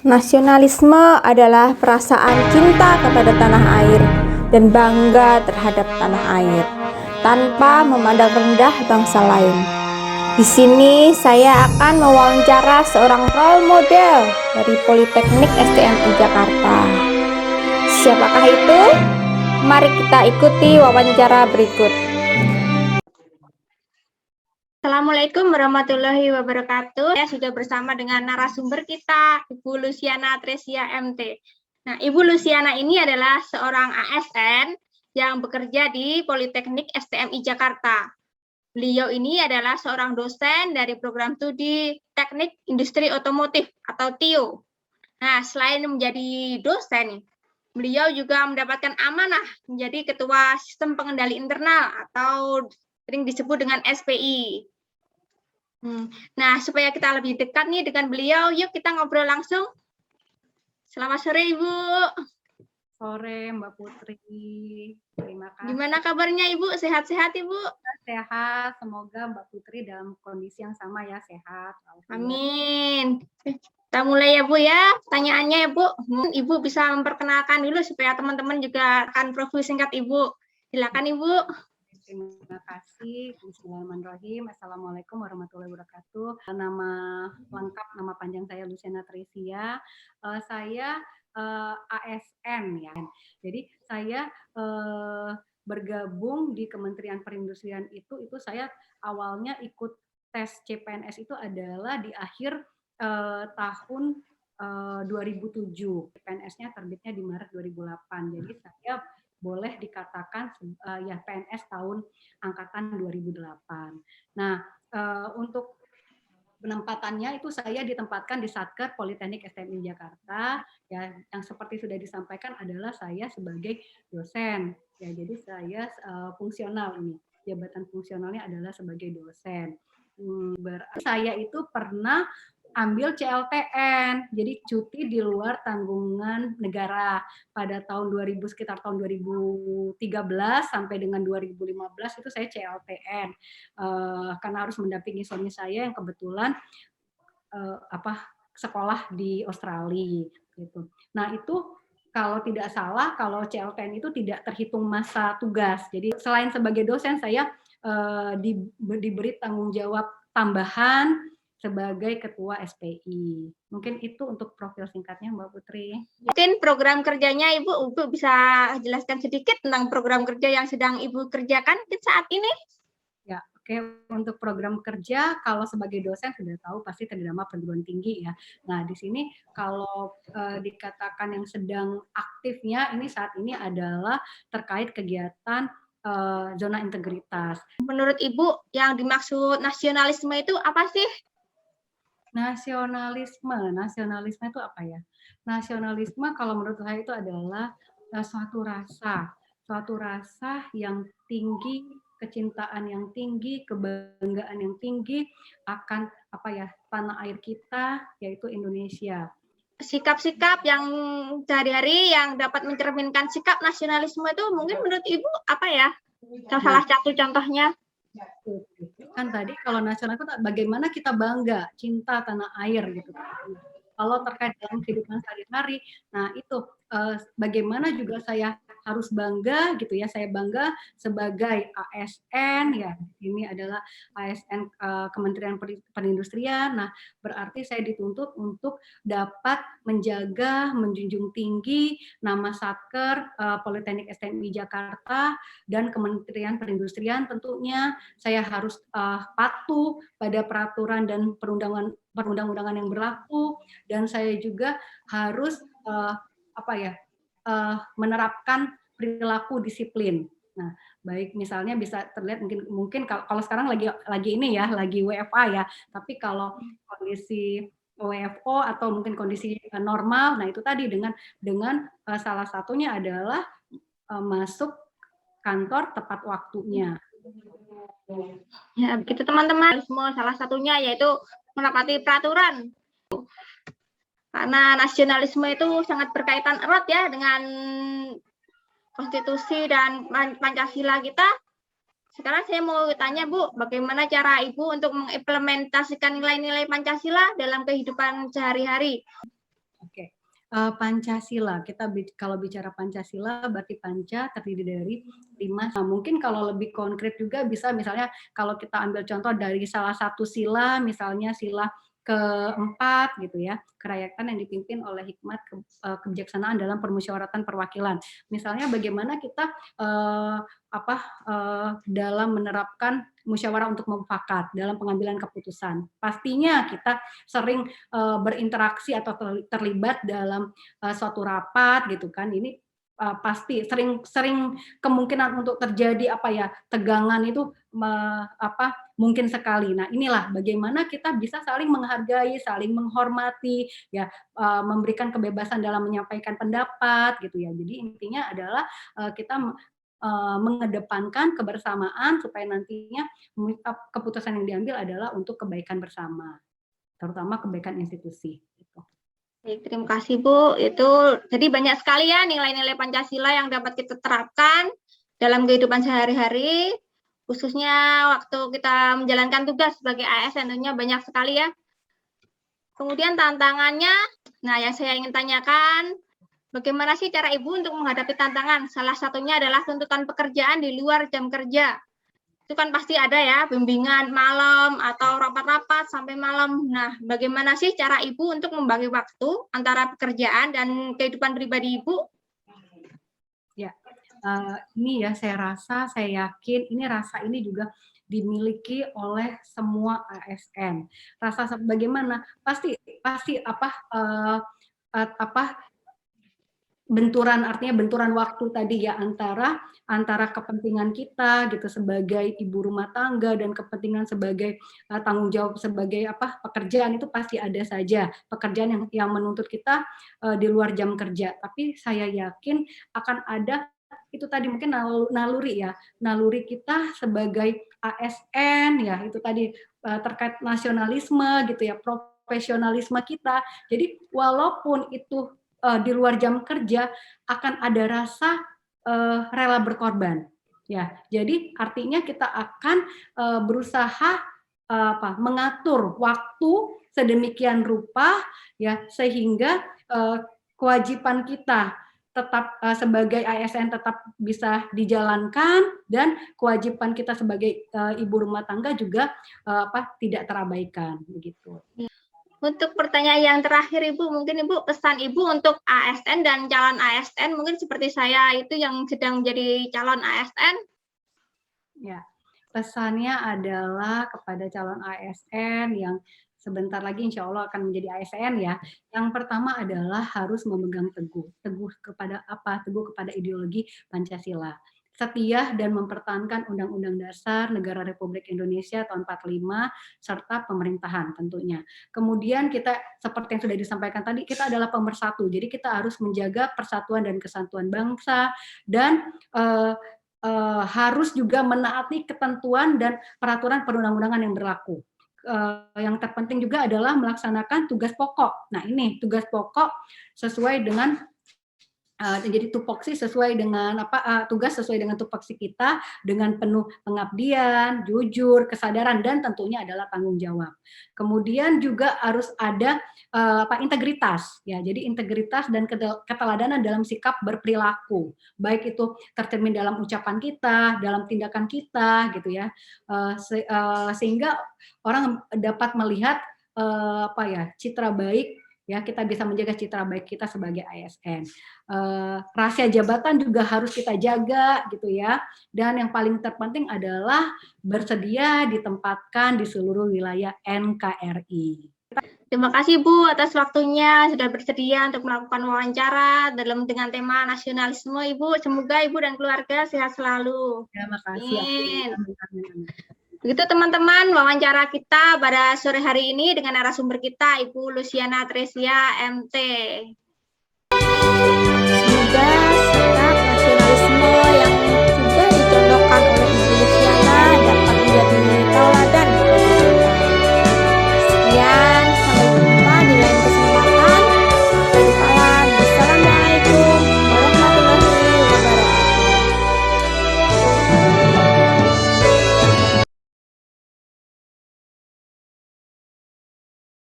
Nasionalisme adalah perasaan cinta kepada tanah air dan bangga terhadap tanah air, tanpa memandang rendah bangsa lain. Di sini saya akan mewawancara seorang role model dari Politeknik STMI Jakarta. Siapakah itu? Mari kita ikuti wawancara berikut. Assalamualaikum warahmatullahi wabarakatuh. Saya sudah bersama dengan narasumber kita, Ibu Luciana Tresia MT. Nah, Ibu Luciana ini adalah seorang ASN yang bekerja di Politeknik STMI Jakarta. Beliau ini adalah seorang dosen dari program studi Teknik Industri Otomotif atau TIO. Nah, selain menjadi dosen, beliau juga mendapatkan amanah menjadi Ketua Sistem Pengendali Internal atau sering disebut dengan SPI. Nah, supaya kita lebih dekat nih dengan beliau, yuk kita ngobrol langsung. Selamat sore, Ibu. Sore, Mbak Putri. Terima kasih. Gimana kabarnya, Ibu? Sehat-sehat, Ibu? Sehat. Semoga Mbak Putri dalam kondisi yang sama ya, sehat. Amin. Kita mulai ya, Bu ya. Pertanyaannya ya, Bu. Ibu bisa memperkenalkan dulu supaya teman-teman juga akan profil singkat Ibu. Silakan, Ibu. Terima kasih. Bismillahirrahmanirrahim. Assalamualaikum warahmatullahi wabarakatuh. Nama lengkap, nama panjang saya Luciana Tresia. Saya ASN ya. Jadi saya bergabung di Kementerian Perindustrian itu saya awalnya ikut tes CPNS itu adalah di akhir tahun 2007. CPNS-nya terbitnya di Maret 2008. Jadi saya boleh dikatakan ya PNS tahun angkatan 2008. Nah, untuk penempatannya itu saya ditempatkan di Satker Politeknik STMI Jakarta ya, yang seperti sudah disampaikan adalah saya sebagai dosen ya, jadi saya fungsional ini, jabatan fungsionalnya adalah sebagai dosen. Saya itu pernah ambil CLTN, jadi cuti di luar tanggungan negara pada tahun 2000, sekitar tahun 2013 sampai dengan 2015 itu saya CLTN karena harus mendampingi suami saya yang kebetulan sekolah di Australia gitu. Nah itu kalau tidak salah, kalau CLTN itu tidak terhitung masa tugas. Jadi selain sebagai dosen saya diberi tanggung jawab tambahan sebagai ketua SPI. Mungkin itu untuk profil singkatnya, Mbak Putri. Mungkin program kerjanya Ibu bisa jelaskan sedikit tentang program kerja yang sedang Ibu kerjakan saat ini? Ya, oke. Untuk program kerja, kalau sebagai dosen sudah tahu pasti terdama perguruan tinggi ya. Nah, di sini kalau dikatakan yang sedang aktifnya ini saat ini adalah terkait kegiatan zona integritas. Menurut Ibu, yang dimaksud nasionalisme itu apa sih? Nasionalisme itu apa ya? Nasionalisme kalau menurut saya itu adalah suatu rasa yang tinggi, kecintaan yang tinggi, kebanggaan yang tinggi akan tanah air kita, yaitu Indonesia. Sikap-sikap yang sehari-hari yang dapat mencerminkan sikap nasionalisme itu mungkin menurut Ibu apa ya? Salah satu contohnya. Kan tadi kalau nasional itu bagaimana kita bangga, cinta tanah air gitu. Kalau terkait dalam kehidupan sehari-hari, nah itu bagaimana juga saya harus bangga gitu ya, saya bangga sebagai ASN ya, ini adalah ASN Kementerian Perindustrian. Nah, berarti saya dituntut untuk dapat menjaga, menjunjung tinggi nama Satker Politeknik STMI Jakarta dan Kementerian Perindustrian. Tentunya saya harus patuh pada peraturan dan perundang-undangan yang berlaku, dan saya juga harus menerapkan perilaku disiplin. Nah, baik misalnya bisa terlihat mungkin kalau sekarang lagi ini ya, lagi WFA ya, tapi kalau kondisi WFO atau mungkin kondisi normal, nah itu tadi dengan salah satunya adalah masuk kantor tepat waktunya. Ya, begitu teman-teman. Salah satunya yaitu menepati peraturan. Karena nasionalisme itu sangat berkaitan erat ya dengan konstitusi dan Pancasila kita. Sekarang saya mau tanya Bu, bagaimana cara Ibu untuk mengimplementasikan nilai-nilai Pancasila dalam kehidupan sehari-hari? Oke. Pancasila, kalau bicara Pancasila berarti Panca terdiri dari 5. Nah, mungkin kalau lebih konkret juga bisa misalnya kalau kita ambil contoh dari salah satu sila, misalnya sila keempat gitu ya, kerakyatan yang dipimpin oleh hikmat kebijaksanaan dalam permusyawaratan perwakilan. Misalnya bagaimana kita dalam menerapkan musyawarah untuk mufakat dalam pengambilan keputusan. Pastinya kita sering berinteraksi atau terlibat dalam suatu rapat gitu kan. Ini pasti sering kemungkinan untuk terjadi tegangan itu mungkin sekali. Nah, inilah bagaimana kita bisa saling menghargai, saling menghormati, ya, memberikan kebebasan dalam menyampaikan pendapat gitu ya. Jadi intinya adalah kita mengedepankan kebersamaan supaya nantinya keputusan yang diambil adalah untuk kebaikan bersama, terutama kebaikan institusi. Gitu. Baik, terima kasih Bu. Itu jadi banyak sekali ya nilai-nilai Pancasila yang dapat kita terapkan dalam kehidupan sehari-hari, khususnya waktu kita menjalankan tugas sebagai ASN, tentunya banyak sekali ya. Kemudian tantangannya, nah yang saya ingin tanyakan, bagaimana sih cara Ibu untuk menghadapi tantangan? Salah satunya adalah tuntutan pekerjaan di luar jam kerja. Itu kan pasti ada ya, bimbingan malam atau rapat-rapat sampai malam. Nah, bagaimana sih cara Ibu untuk membagi waktu antara pekerjaan dan kehidupan pribadi Ibu? Ya, ini ya saya yakin rasa ini juga dimiliki oleh semua ASN. Rasa bagaimana? Pasti benturan waktu tadi ya antara kepentingan kita gitu sebagai ibu rumah tangga dan kepentingan sebagai tanggung jawab sebagai pekerjaan itu pasti ada saja pekerjaan yang menuntut kita di luar jam kerja. Tapi saya yakin akan ada itu tadi mungkin naluri kita sebagai ASN ya, itu tadi terkait nasionalisme gitu ya, profesionalisme kita. Jadi walaupun itu di luar jam kerja akan ada rasa rela berkorban. Ya, jadi artinya kita akan berusaha mengatur waktu sedemikian rupa ya sehingga kewajiban kita tetap sebagai ASN tetap bisa dijalankan dan kewajiban kita sebagai ibu rumah tangga juga tidak terabaikan begitu. Untuk pertanyaan yang terakhir Ibu, mungkin Ibu pesan Ibu untuk ASN dan calon ASN, mungkin seperti saya itu yang sedang menjadi calon ASN. Ya, pesannya adalah kepada calon ASN yang sebentar lagi insya Allah akan menjadi ASN ya. Yang pertama adalah harus memegang teguh kepada Teguh kepada ideologi Pancasila. Setia dan mempertahankan Undang-Undang Dasar Negara Republik Indonesia tahun 45 serta pemerintahan tentunya. Kemudian kita seperti yang sudah disampaikan tadi, kita adalah pemersatu. Jadi kita harus menjaga persatuan dan kesatuan bangsa dan harus juga menaati ketentuan dan peraturan perundang-undangan yang berlaku. Yang terpenting juga adalah melaksanakan tugas pokok. Nah ini tugas pokok sesuai dengan jadi tupoksi sesuai dengan tugas sesuai dengan tupoksi kita dengan penuh pengabdian, jujur, kesadaran dan tentunya adalah tanggung jawab. Kemudian juga harus ada integritas ya. Jadi integritas dan keteladanan dalam sikap berperilaku. Baik itu tercermin dalam ucapan kita, dalam tindakan kita gitu ya. Sehingga orang dapat melihat citra baik ya, kita bisa menjaga citra baik kita sebagai ASN. Rahasia jabatan juga harus kita jaga gitu ya. Dan yang paling terpenting adalah bersedia ditempatkan di seluruh wilayah NKRI. Terima kasih Bu atas waktunya sudah bersedia untuk melakukan wawancara dengan tema nasionalisme Ibu. Semoga Ibu dan keluarga sehat selalu. Terima kasih. Begitu teman-teman wawancara kita pada sore hari ini dengan narasumber kita Ibu Luciana Tresia MT.